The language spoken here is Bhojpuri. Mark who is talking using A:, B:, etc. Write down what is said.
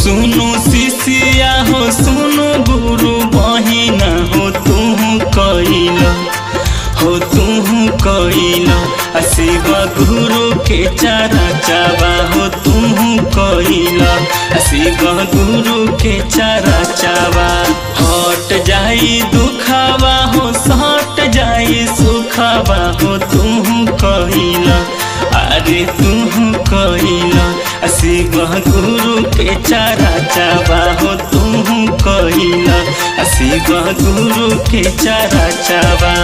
A: सुनो शिष्या हो सुनो गुरु बहिना हो तुहु कइला हो तुहु कइला शिव गुरु के चारा चावा हो तुहु कइला शिव गुरु के चारा चावा हट जाई दुखावा हो सट जाई सुखावा हो तुहु कइला अरे तुहु कइला शिव गुरु के चारा चावा हो तुहु कइला शिव गुरु के चारा चावा।